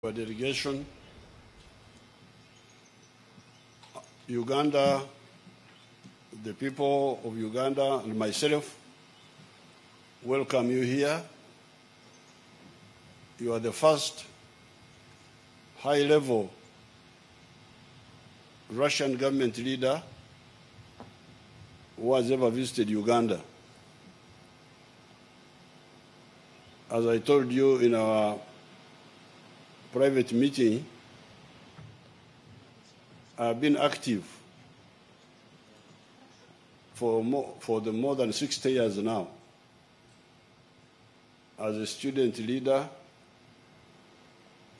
Our delegation, Uganda, the people of Uganda and myself welcome you here. You are the first high-level Russian government leader who has ever visited Uganda. As I told you in our private meeting, I've been active for more than 60 years now as a student leader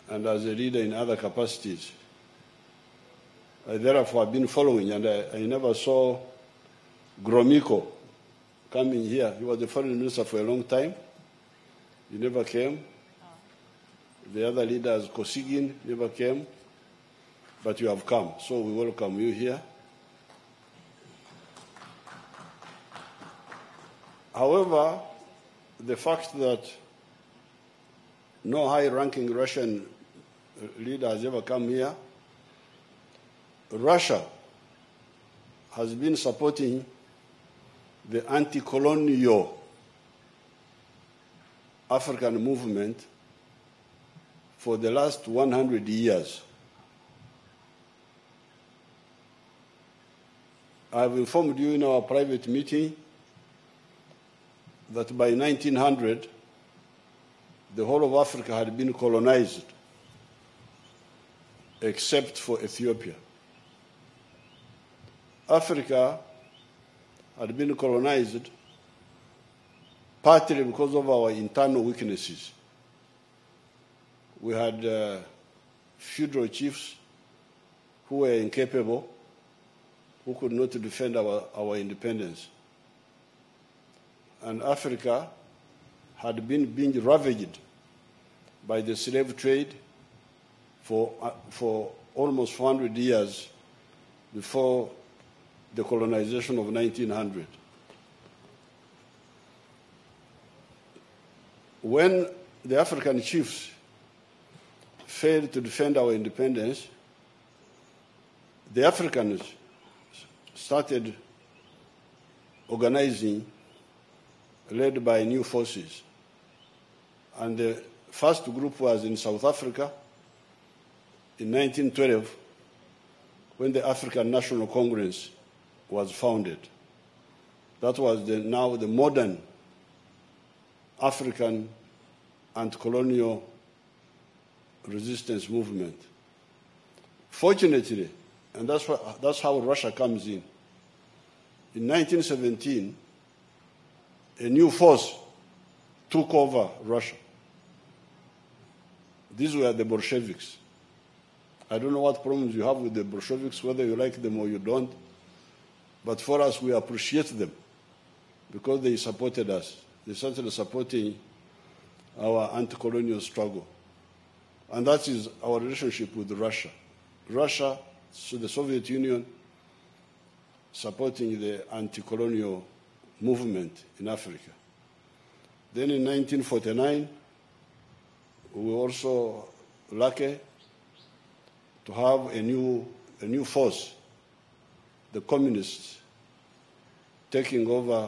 and as a leader in other capacities. Therefore, I've been following, and I never saw Gromyko coming here. He was the foreign minister for a long time. He never came. The other leaders, Kosigin, never came, but you have come, so we welcome you here. However, the fact that no high-ranking Russian leader has ever come here, Russia has been supporting the anti-colonial African movement for the last 100 years. I have informed you in our private meeting that by 1900, the whole of Africa had been colonized, except for Ethiopia. Africa had been colonized partly because of our internal weaknesses. We had feudal chiefs who were incapable, who could not defend our independence. And Africa had been being ravaged by the slave trade for almost 400 years before the colonization of 1900. When the African chiefs failed to defend our independence, the Africans started organizing, led by new forces. And the first group was in South Africa in 1912, when the African National Congress was founded. That was now the modern African anti-colonial resistance movement. Fortunately, and that's how Russia comes in 1917, a new force took over Russia. These were the Bolsheviks. I don't know what problems you have with the Bolsheviks, whether you like them or you don't, but for us, we appreciate them because they supported us. They started supporting our anti-colonial struggle. And that is our relationship with Russia. Russia, so the Soviet Union, supporting the anti-colonial movement in Africa. Then in 1949, we were also lucky to have a new force, the communists, taking over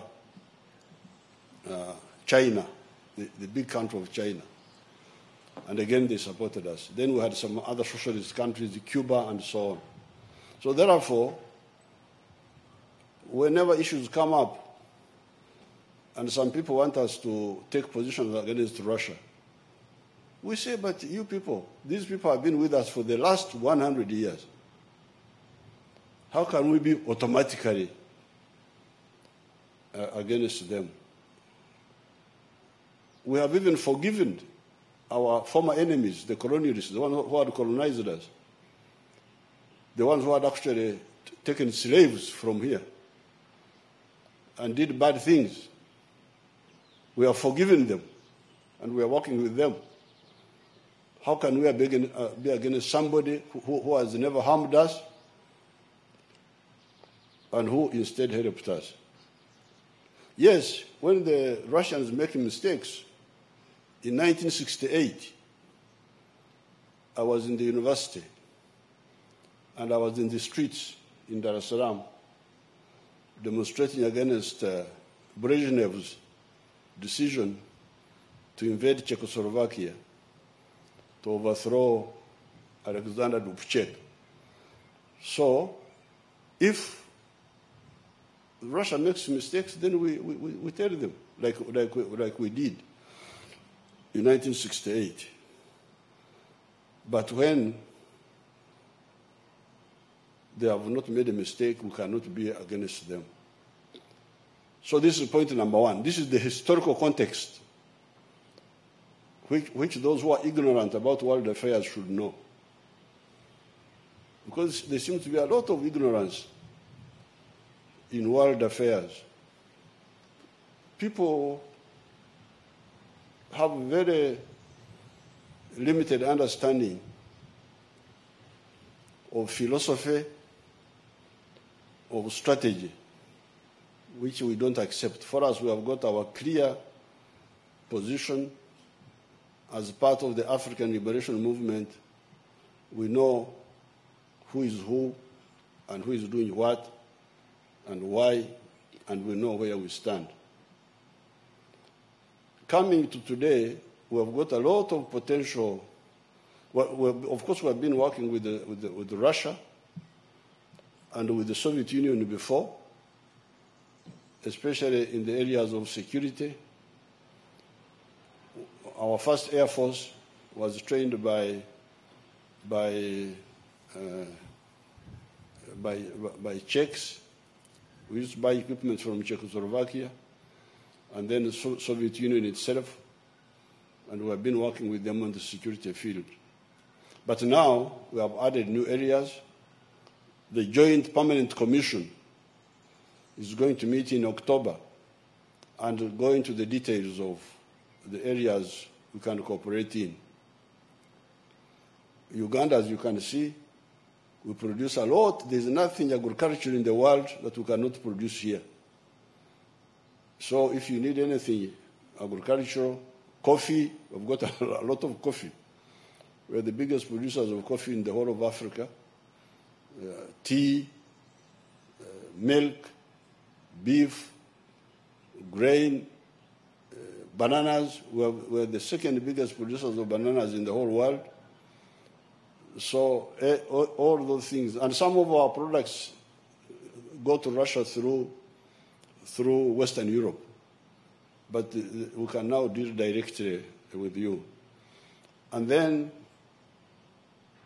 China, the big country of China. And again, they supported us. Then we had some other socialist countries, Cuba and so on. So therefore, whenever issues come up, and some people want us to take positions against Russia, we say, but you people, these people have been with us for the last 100 years. How can we be automatically against them? We have even forgiven our former enemies, the colonialists, the ones who had colonized us, the ones who had actually taken slaves from here and did bad things. We have forgiven them, and we are working with them. How can we be against somebody who has never harmed us and who instead helped us? Yes, when the Russians make mistakes, in 1968, I was in the university, and I was in the streets in Dar es Salaam demonstrating against Brezhnev's decision to invade Czechoslovakia, to overthrow Alexander Dubček. So, if Russia makes mistakes, then we tell them, like we did in 1968. But when they have not made a mistake, we cannot be against them. So this is point number one. This is the historical context which those who are ignorant about world affairs should know. Because there seems to be a lot of ignorance in world affairs. People have very limited understanding of philosophy, of strategy, which we don't accept. For us, we have got our clear position as part of the African liberation movement. We know who is who and who is doing what and why, and we know where we stand. Coming to today, we have got a lot of potential. Well, of course, we have been working with Russia and with the Soviet Union before, especially in the areas of security. Our first Air Force was trained by Czechs. We used to buy equipment from Czechoslovakia, and then the Soviet Union itself, and we have been working with them on the security field. But now we have added new areas. The Joint Permanent Commission is going to meet in October and go into the details of the areas we can cooperate in. Uganda, as you can see, we produce a lot. There's nothing agricultural in the world that we cannot produce here. So if you need anything agricultural, coffee, we've got a lot of coffee. We're the biggest producers of coffee in the whole of Africa. Tea, milk, beef, grain, bananas. We're the second biggest producers of bananas in the whole world. So all those things. And some of our products go to Russia through Western Europe. But we can now deal directly with you. And then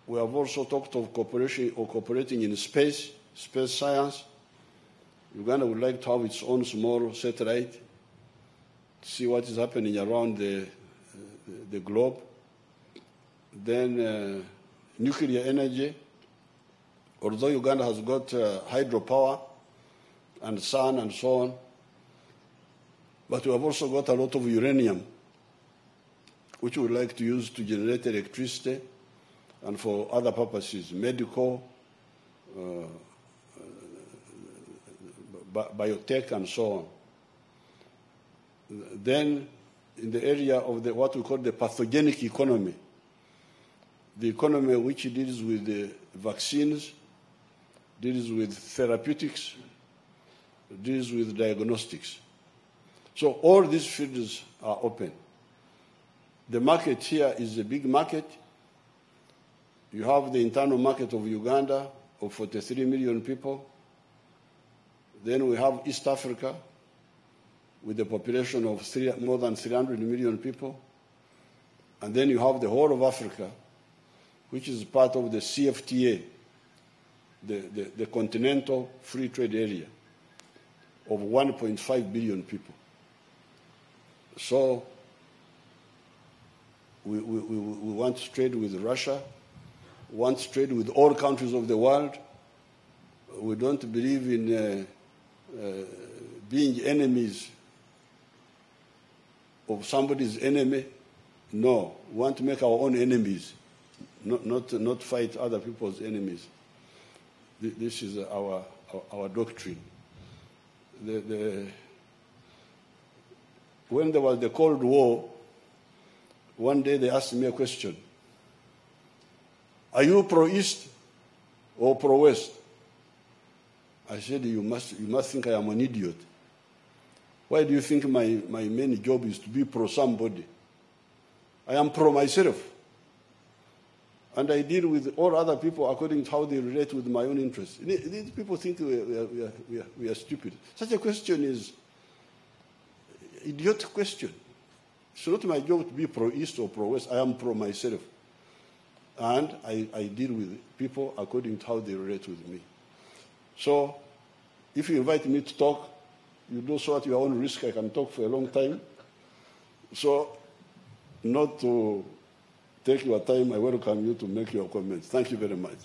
we have also talked of cooperation or cooperating in space science. Uganda would like to have its own small satellite to see what is happening around the globe. Then nuclear energy. Although Uganda has got hydropower and sun and so on, but we have also got a lot of uranium, which we would like to use to generate electricity and for other purposes, medical, biotech, and so on. Then, in the area of what we call the pathogenic economy, the economy which deals with the vaccines, deals with therapeutics, deals with diagnostics. So all these fields are open. The market here is a big market. You have the internal market of Uganda of 43 million people. Then we have East Africa with a population of more than 300 million people. And then you have the whole of Africa, which is part of the CFTA, the Continental Free Trade Area, of 1.5 billion people. So we want to trade with Russia, want to trade with all countries of the world. We don't believe in being enemies of somebody's enemy. No, we want to make our own enemies, not fight other people's enemies. This is our doctrine. When there was the Cold War, one day they asked me a question. Are you pro-East or pro-West? I said, you must think I am an idiot. Why do you think my main job is to be pro-somebody? I am pro myself. And I deal with all other people according to how they relate with my own interests. These people think we are stupid. Such a question is an idiotic question. It's not my job to be pro-East or pro-West. I am pro myself. And I deal with people according to how they relate with me. So if you invite me to talk, you do so at your own risk. I can talk for a long time. So not to take your time, I welcome you to make your comments. Thank you very much.